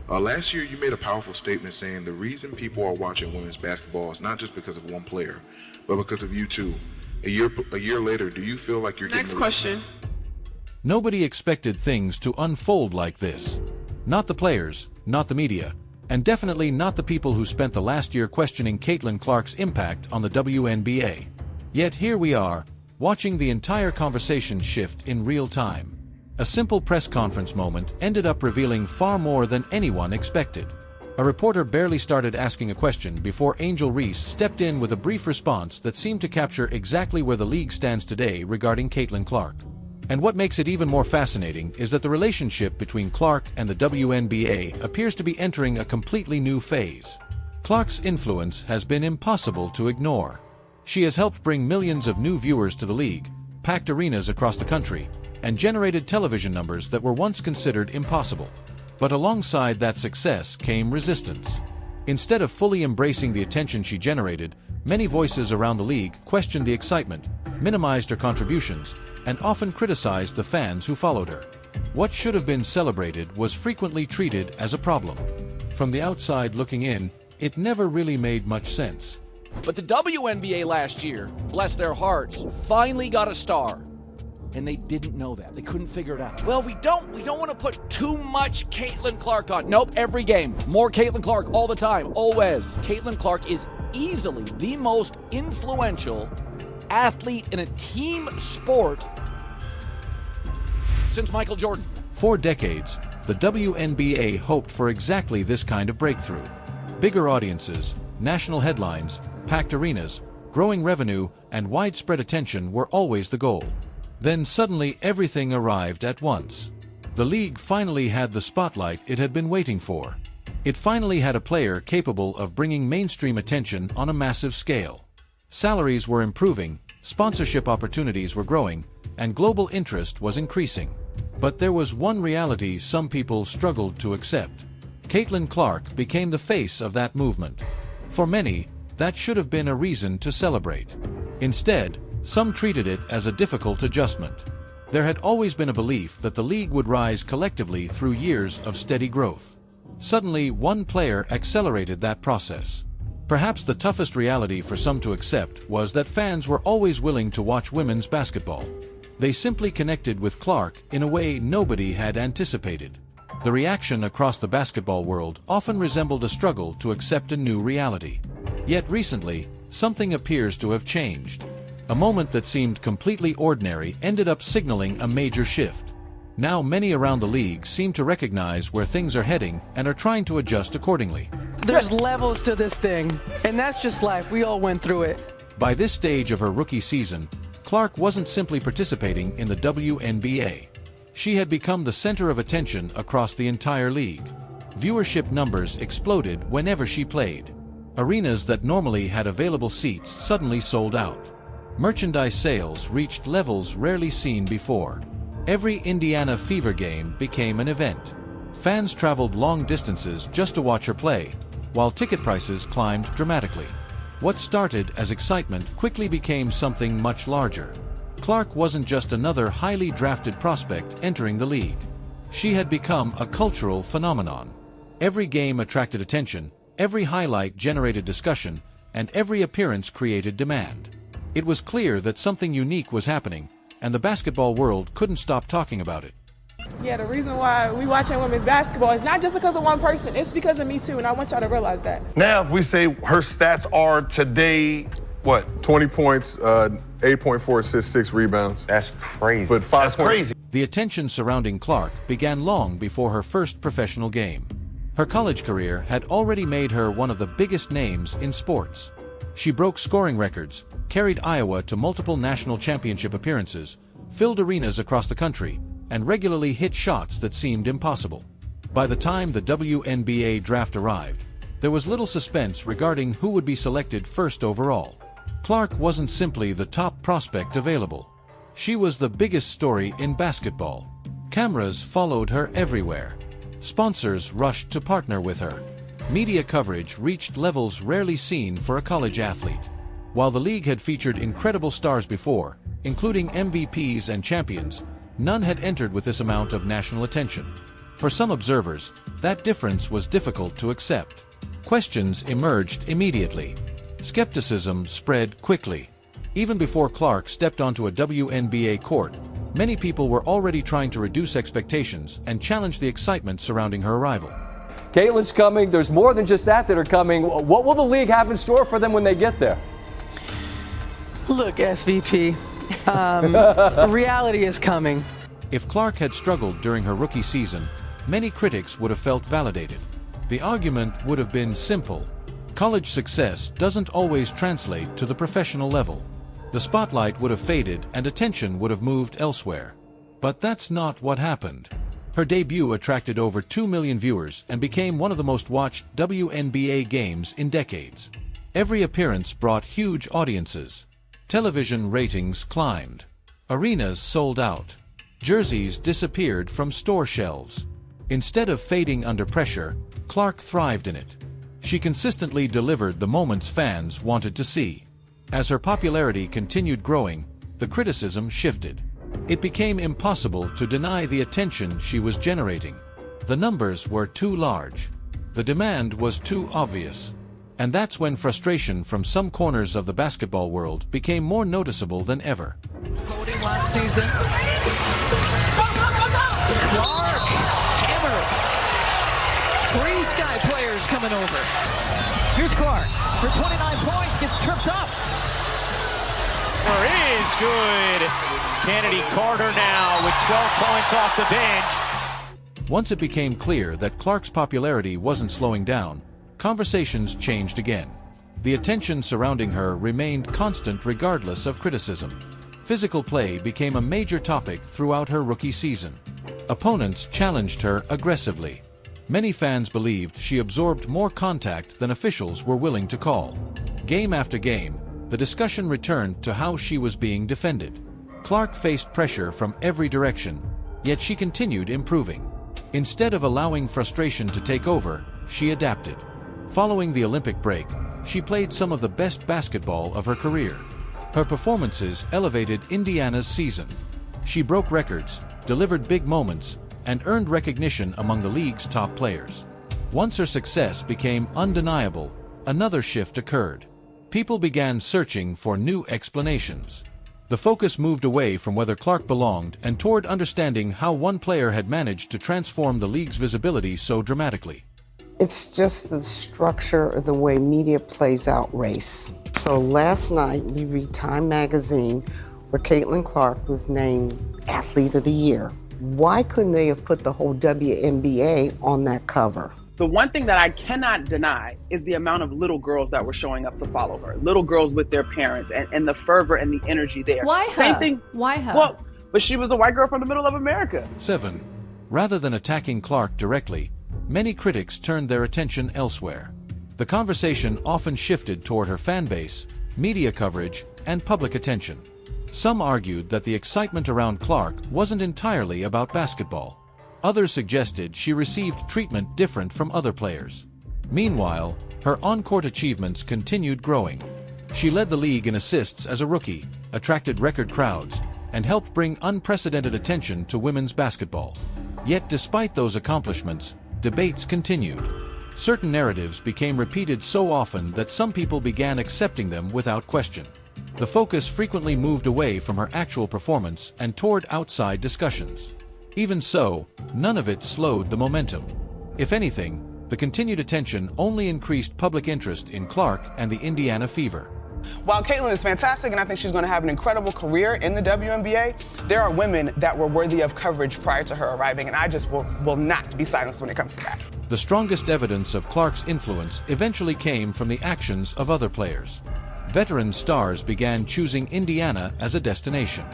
Last year, you made a powerful statement saying the reason people are watching women's basketball is not just because of one player, but because of you too. A year later, do you feel like you're Next question. Nobody expected things to unfold like this. Not the players, not the media, and definitely not the people who spent the last year questioning Caitlin Clark's impact on the WNBA. Yet here we are, watching the entire conversation shift in real time. A simple press conference moment ended up revealing far more than anyone expected. A reporter barely started asking a question before Angel Reese stepped in with a brief response that seemed to capture exactly where the league stands today regarding Caitlin Clark. And what makes it even more fascinating is that the relationship between Clark and the WNBA appears to be entering a completely new phase. Clark's influence has been impossible to ignore. She has helped bring millions of new viewers to the league, packed arenas across the country, and generated television numbers that were once considered impossible. But alongside that success came resistance. Instead of fully embracing the attention she generated, many voices around the league questioned the excitement, minimized her contributions, and often criticized the fans who followed her. What should have been celebrated was frequently treated as a problem. From the outside looking in, it never really made much sense. But the WNBA last year, bless their hearts, finally got a star. And they didn't know that. They couldn't figure it out. Well, we don't want to put too much Caitlin Clark on. Nope, every game. More Caitlin Clark all the time, always. Caitlin Clark is easily the most influential athlete in a team sport since Michael Jordan. For decades, the WNBA hoped for exactly this kind of breakthrough. Bigger audiences, national headlines, packed arenas, growing revenue, and widespread attention were always the goal. Then suddenly everything arrived at once. The league finally had the spotlight it had been waiting for. It finally had a player capable of bringing mainstream attention on a massive scale. Salaries were improving, sponsorship opportunities were growing, and global interest was increasing. But there was one reality some people struggled to accept. Caitlin Clark became the face of that movement. For many, that should have been a reason to celebrate. Instead, some treated it as a difficult adjustment. There had always been a belief that the league would rise collectively through years of steady growth. Suddenly, one player accelerated that process. Perhaps the toughest reality for some to accept was that fans were always willing to watch women's basketball. They simply connected with Clark in a way nobody had anticipated. The reaction across the basketball world often resembled a struggle to accept a new reality. Yet recently, something appears to have changed. A moment that seemed completely ordinary ended up signaling a major shift. Now many around the league seem to recognize where things are heading and are trying to adjust accordingly. There's levels to this thing, and that's just life. We all went through it. By this stage of her rookie season, Clark wasn't simply participating in the WNBA. She had become the center of attention across the entire league. Viewership numbers exploded whenever she played. Arenas that normally had available seats suddenly sold out. Merchandise sales reached levels rarely seen before. Every Indiana Fever game became an event. Fans traveled long distances just to watch her play, while ticket prices climbed dramatically. What started as excitement quickly became something much larger. Clark wasn't just another highly drafted prospect entering the league. She had become a cultural phenomenon. Every game attracted attention, every highlight generated discussion, and every appearance created demand. It was clear that something unique was happening, and the basketball world couldn't stop talking about it. Yeah, the reason why we watching women's basketball is not just because of one person. It's because of me too, and I want y'all to realize that. Now, if we say her stats are today, what? 20 points, 8.4 assists, 6 rebounds. That's crazy. But 5 That's crazy. The attention surrounding Clark began long before her first professional game. Her college career had already made her one of the biggest names in sports. She broke scoring records, carried Iowa to multiple national championship appearances, filled arenas across the country, and regularly hit shots that seemed impossible. By the time the WNBA draft arrived, there was little suspense regarding who would be selected first overall. Clark wasn't simply the top prospect available. She was the biggest story in basketball. Cameras followed her everywhere. Sponsors rushed to partner with her. Media coverage reached levels rarely seen for a college athlete. While the league had featured incredible stars before, including MVPs and champions, none had entered with this amount of national attention. For some observers, that difference was difficult to accept. Questions emerged immediately. Skepticism spread quickly. Even before Clark stepped onto a WNBA court, many people were already trying to reduce expectations and challenge the excitement surrounding her arrival. Caitlin's coming. There's more than just that are coming. What will the league have in store for them when they get there? Look, SVP, reality is coming. If Clark had struggled during her rookie season, many critics would have felt validated. The argument would have been simple. College success doesn't always translate to the professional level. The spotlight would have faded and attention would have moved elsewhere. But that's not what happened. Her debut attracted over 2 million viewers and became one of the most watched WNBA games in decades. Every appearance brought huge audiences. Television ratings climbed. Arenas sold out. Jerseys disappeared from store shelves. Instead of fading under pressure, Clark thrived in it. She consistently delivered the moments fans wanted to see. As her popularity continued growing, the criticism shifted. It became impossible to deny the attention she was generating. The numbers were too large. The demand was too obvious. And that's when frustration from some corners of the basketball world became more noticeable than ever. Voting last season. Clark, hammer. 3 Sky players coming over. Here's Clark. For 29 points, gets tripped up. Is good. Kennedy Carter now with 12 points off the bench. Once it became clear that Clark's popularity wasn't slowing down, conversations changed again. The attention surrounding her remained constant regardless of criticism. Physical play became a major topic throughout her rookie season. Opponents challenged her aggressively. Many fans believed she absorbed more contact than officials were willing to call. Game after game, the discussion returned to how she was being defended. Clark faced pressure from every direction, yet she continued improving. Instead of allowing frustration to take over, she adapted. Following the Olympic break, she played some of the best basketball of her career. Her performances elevated Indiana's season. She broke records, delivered big moments, and earned recognition among the league's top players. Once her success became undeniable, another shift occurred. People began searching for new explanations. The focus moved away from whether Clark belonged and toward understanding how one player had managed to transform the league's visibility so dramatically. It's just the structure of the way media plays out race. So last night we read Time magazine where Caitlin Clark was named Athlete of the Year. Why couldn't they have put the whole WNBA on that cover? The one thing that I cannot deny is the amount of little girls that were showing up to follow her. Little girls with their parents and the fervor and the energy there. Why her? Same thing. Why her? Well, but she was a white girl from the middle of America. 7. Rather than attacking Clark directly, many critics turned their attention elsewhere. The conversation often shifted toward her fan base, media coverage, and public attention. Some argued that the excitement around Clark wasn't entirely about basketball. Others suggested she received treatment different from other players. Meanwhile, her on-court achievements continued growing. She led the league in assists as a rookie, attracted record crowds, and helped bring unprecedented attention to women's basketball. Yet despite those accomplishments, debates continued. Certain narratives became repeated so often that some people began accepting them without question. The focus frequently moved away from her actual performance and toward outside discussions. Even so, none of it slowed the momentum. If anything, the continued attention only increased public interest in Clark and the Indiana Fever. While Caitlin is fantastic and I think she's going to have an incredible career in the WNBA, there are women that were worthy of coverage prior to her arriving, and I just will not be silenced when it comes to that. The strongest evidence of Clark's influence eventually came from the actions of other players. Veteran stars began choosing Indiana as a destination.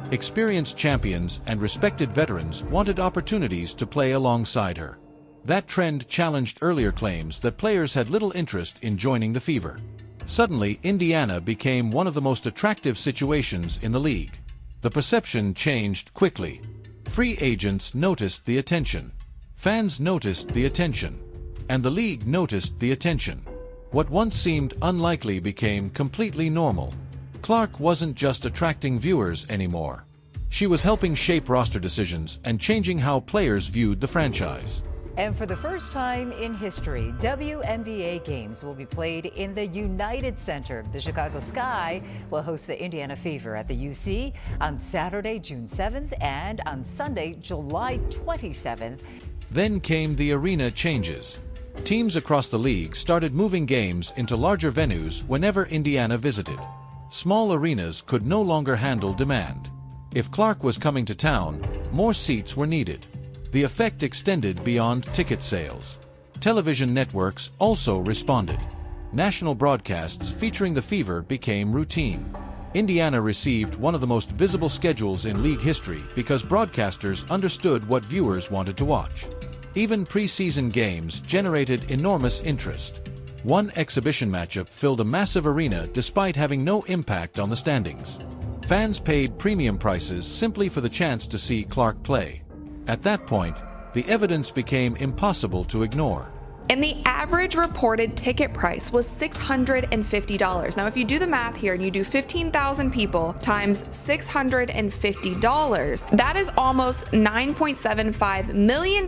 Experienced champions and respected veterans wanted opportunities to play alongside her. That trend challenged earlier claims that players had little interest in joining the Fever. Suddenly, Indiana became one of the most attractive situations in the league. The perception changed quickly. Free agents noticed the attention. Fans noticed the attention. And the league noticed the attention. What once seemed unlikely became completely normal. Clark wasn't just attracting viewers anymore. She was helping shape roster decisions and changing how players viewed the franchise. And for the first time in history, WNBA games will be played in the United Center. The Chicago Sky will host the Indiana Fever at the UC on Saturday, June 7th, and on Sunday, July 27th. Then came the arena changes. Teams across the league started moving games into larger venues whenever Indiana visited. Small arenas could no longer handle demand. If Clark was coming to town, more seats were needed. The effect extended beyond ticket sales. Television networks also responded. National broadcasts featuring the Fever became routine. Indiana received one of the most visible schedules in league history because broadcasters understood what viewers wanted to watch. Even preseason games generated enormous interest. One exhibition matchup filled a massive arena despite having no impact on the standings. Fans paid premium prices simply for the chance to see Clark play. At that point, the evidence became impossible to ignore. And the average reported ticket price was $650. Now, if you do the math here and you do 15,000 people times $650, that is almost $9.75 million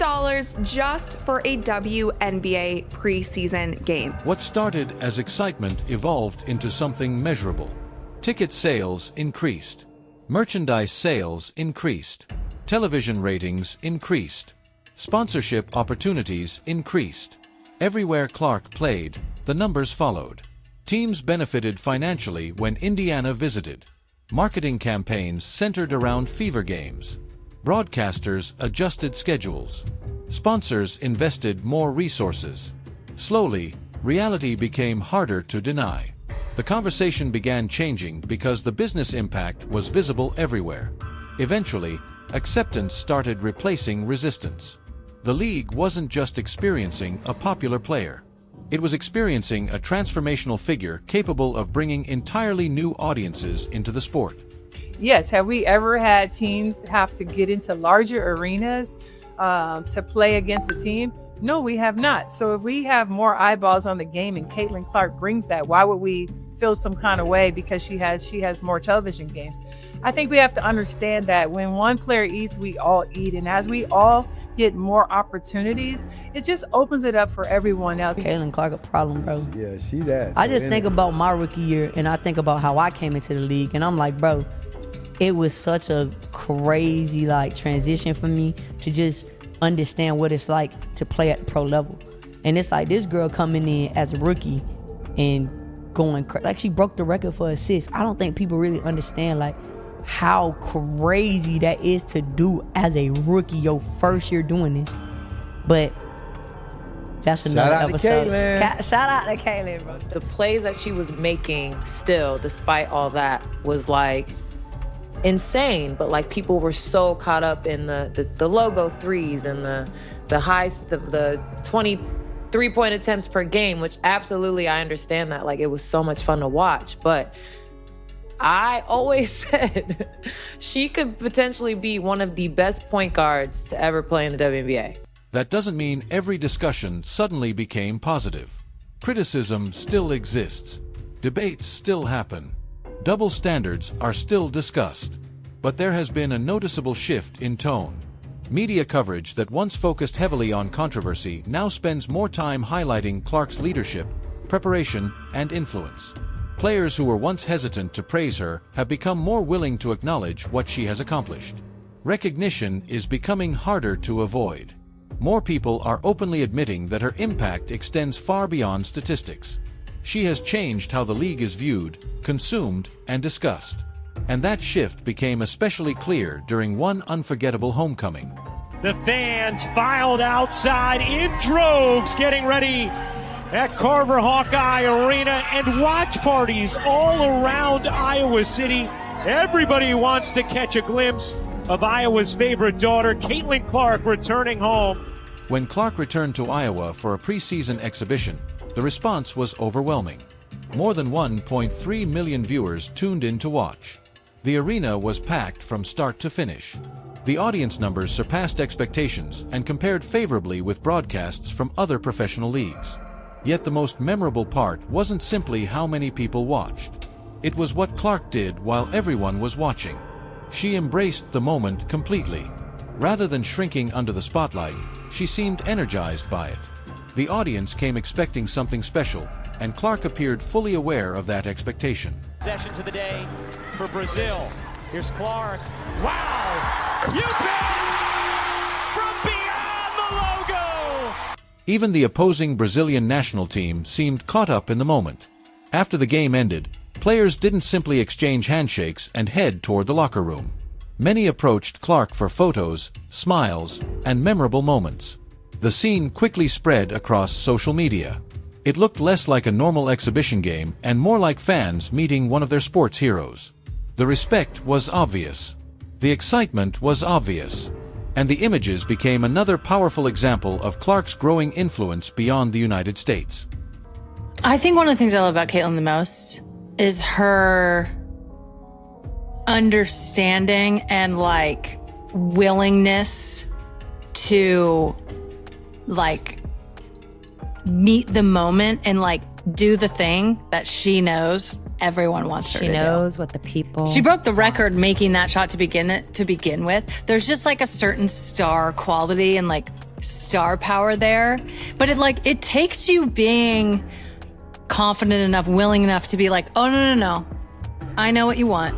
just for a WNBA preseason game. What started as excitement evolved into something measurable. Ticket sales increased. Merchandise sales increased. Television ratings increased. Sponsorship opportunities increased. Everywhere Clark played, the numbers followed. Teams benefited financially when Indiana visited. Marketing campaigns centered around Fever games. Broadcasters adjusted schedules. Sponsors invested more resources. Slowly, reality became harder to deny. The conversation began changing because the business impact was visible everywhere. Eventually, acceptance started replacing resistance. The league wasn't just experiencing a popular player. It was experiencing a transformational figure capable of bringing entirely new audiences into the sport. Yes, have we ever had teams have to get into larger arenas to play against a team? No, we have not. So if we have more eyeballs on the game and Caitlin Clark brings that, why would we feel some kind of way because she has more television games? I think we have to understand that when one player eats, we all eat. And as we all get more opportunities, it just opens it up for everyone else. Caitlin Clark a problem, bro. Yeah, she does. I just think about my rookie year and I think about how I came into the league and I'm like, bro, it was such a crazy transition for me to just understand what it's like to play at the pro level. And it's like this girl coming in as a rookie and going she broke the record for assists. I don't think people really understand how crazy that is to do as a rookie, your first year doing this. But that's another episode. Shout out to Caitlin, bro. The plays that she was making still, despite all that, was insane. But people were so caught up in the logo threes and the highs, the 23-point attempts per game, which absolutely I understand that. It was so much fun to watch, but I always said she could potentially be one of the best point guards to ever play in the WNBA. That doesn't mean every discussion suddenly became positive. Criticism still exists. Debates still happen. Double standards are still discussed. But there has been a noticeable shift in tone. Media coverage that once focused heavily on controversy now spends more time highlighting Clark's leadership, preparation, and influence. Players who were once hesitant to praise her have become more willing to acknowledge what she has accomplished. Recognition is becoming harder to avoid. More people are openly admitting that her impact extends far beyond statistics. She has changed how the league is viewed, consumed, and discussed. And that shift became especially clear during one unforgettable homecoming. The fans filed outside in droves, getting ready at Carver Hawkeye Arena, and watch parties all around Iowa City. Everybody wants to catch a glimpse of Iowa's favorite daughter, Caitlin Clark, returning home. When Clark returned to Iowa for a preseason exhibition, the response was overwhelming. More than 1.3 million viewers tuned in to watch. The arena was packed from start to finish. The audience numbers surpassed expectations and compared favorably with broadcasts from other professional leagues. Yet the most memorable part wasn't simply how many people watched. It was what Clark did while everyone was watching. She embraced the moment completely. Rather than shrinking under the spotlight, she seemed energized by it. The audience came expecting something special, and Clark appeared fully aware of that expectation. Sessions of the day for Brazil. Here's Clark. Wow! You bet! From beyond the logo! Even the opposing Brazilian national team seemed caught up in the moment. After the game ended, players didn't simply exchange handshakes and head toward the locker room. Many approached Clark for photos, smiles, and memorable moments. The scene quickly spread across social media. It looked less like a normal exhibition game and more like fans meeting one of their sports heroes. The respect was obvious. The excitement was obvious. And the images became another powerful example of Clark's growing influence beyond the United States. I think one of the things I love about Caitlin the most is her understanding and like willingness to like meet the moment and like do the thing that she knows everyone wants her to do. She knows what the people She broke the record making that shot to begin with. There's just like a certain star quality and like star power there. But it takes you being confident enough, willing enough to be like, oh no. I know what you want.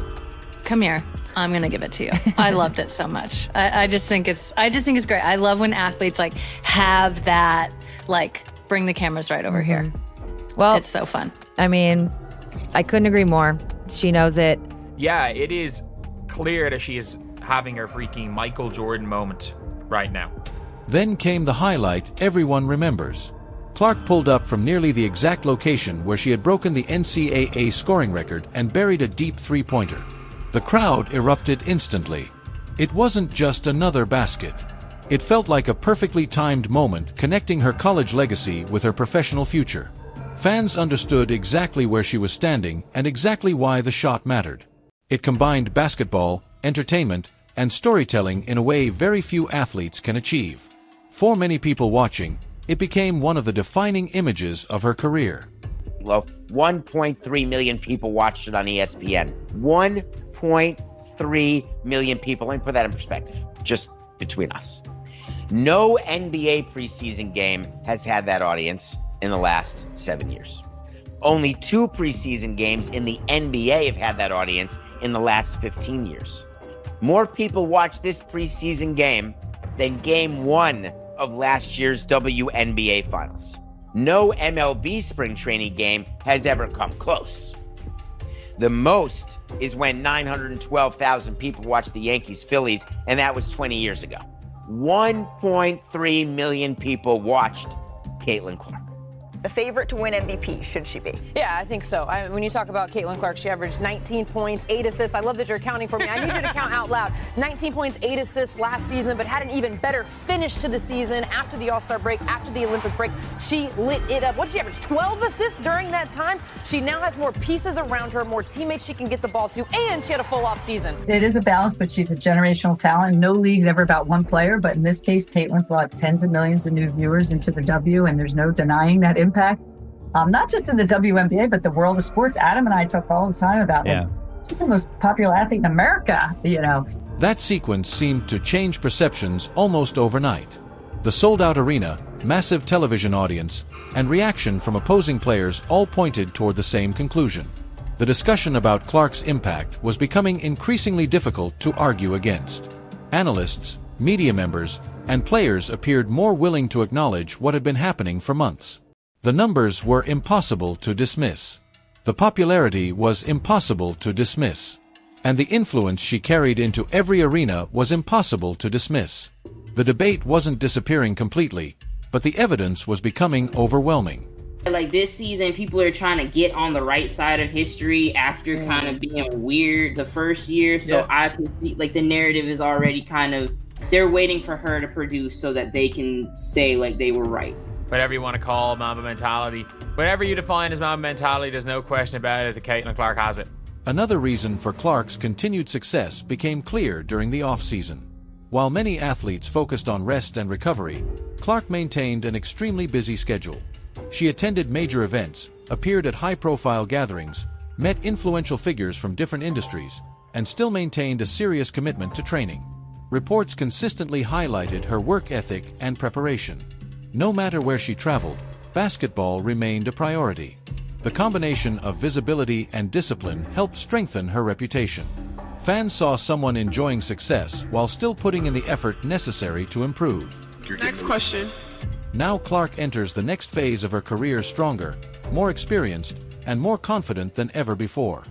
Come here. I'm gonna give it to you. I loved it so much. I just think it's great. I love when athletes like have that, like, bring the cameras right over here. Well, it's so fun. I mean, I couldn't agree more. She knows it. Yeah, it is clear that she is having her freaking Michael Jordan moment right now. Then came the highlight everyone remembers. Clark pulled up from nearly the exact location where she had broken the NCAA scoring record and buried a deep three-pointer. The crowd erupted instantly. It wasn't just another basket. It felt like a perfectly timed moment connecting her college legacy with her professional future. Fans understood exactly where she was standing and exactly why the shot mattered. It combined basketball, entertainment, and storytelling in a way very few athletes can achieve. For many people watching, it became one of the defining images of her career. 1.3 million people watched it on ESPN. 1.3 million people. Let me put that in perspective, just between us. No NBA preseason game has had that audience in the last 7 years. Only 2 preseason games in the NBA have had that audience in the last 15 years. More people watched this preseason game than game 1 of last year's WNBA finals. No MLB spring training game has ever come close. The most is when 912,000 people watched the Yankees-Phillies, and that was 20 years ago. 1.3 million people watched Caitlin Clark. The favorite to win MVP, should she be? Yeah, I think so. When you talk about Caitlin Clark, she averaged 19 points, 8 assists. I love that you're counting for me. I need you to count out loud. 19 points, 8 assists last season, but had an even better finish to the season after the All-Star break, after the Olympic break. She lit it up. What did she average? 12 assists during that time? She now has more pieces around her, more teammates she can get the ball to, and she had a full off season. It is a balance, but she's a generational talent. No league's ever about one player, but in this case, Caitlin brought tens of millions of new viewers into the W, and there's no denying that impact. Not just in the WNBA, but the world of sports. Adam and I talk all the time about she's the most popular athlete in America, That sequence seemed to change perceptions almost overnight. The sold-out arena, massive television audience, and reaction from opposing players all pointed toward the same conclusion. The discussion about Clark's impact was becoming increasingly difficult to argue against. Analysts, media members, and players appeared more willing to acknowledge what had been happening for months. The numbers were impossible to dismiss. The popularity was impossible to dismiss. And the influence she carried into every arena was impossible to dismiss. The debate wasn't disappearing completely, but the evidence was becoming overwhelming. Like this season, people are trying to get on the right side of history after kind of being weird the first year. So I can see like the narrative is already kind of, they're waiting for her to produce so that they can say like they were right. Whatever you want to call Mamba mentality. Whatever you define as Mamba mentality, there's no question about it that Caitlin Clark has it. Another reason for Clark's continued success became clear during the off-season. While many athletes focused on rest and recovery, Clark maintained an extremely busy schedule. She attended major events, appeared at high-profile gatherings, met influential figures from different industries, and still maintained a serious commitment to training. Reports consistently highlighted her work ethic and preparation. No matter where she traveled, basketball remained a priority. The combination of visibility and discipline helped strengthen her reputation. Fans saw someone enjoying success while still putting in the effort necessary to improve. Next question. Now Clark enters the next phase of her career stronger, more experienced, and more confident than ever before.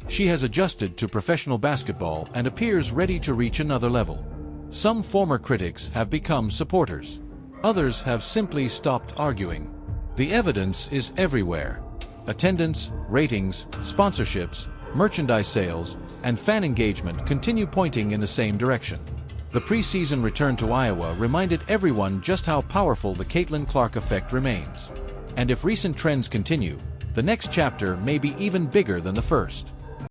She has adjusted to professional basketball and appears ready to reach another level. Some former critics have become supporters. Others have simply stopped arguing. The evidence is everywhere. Attendance, ratings, sponsorships, merchandise sales, and fan engagement continue pointing in the same direction. The preseason return to Iowa reminded everyone just how powerful the Caitlin Clark effect remains. And if recent trends continue, the next chapter may be even bigger than the first.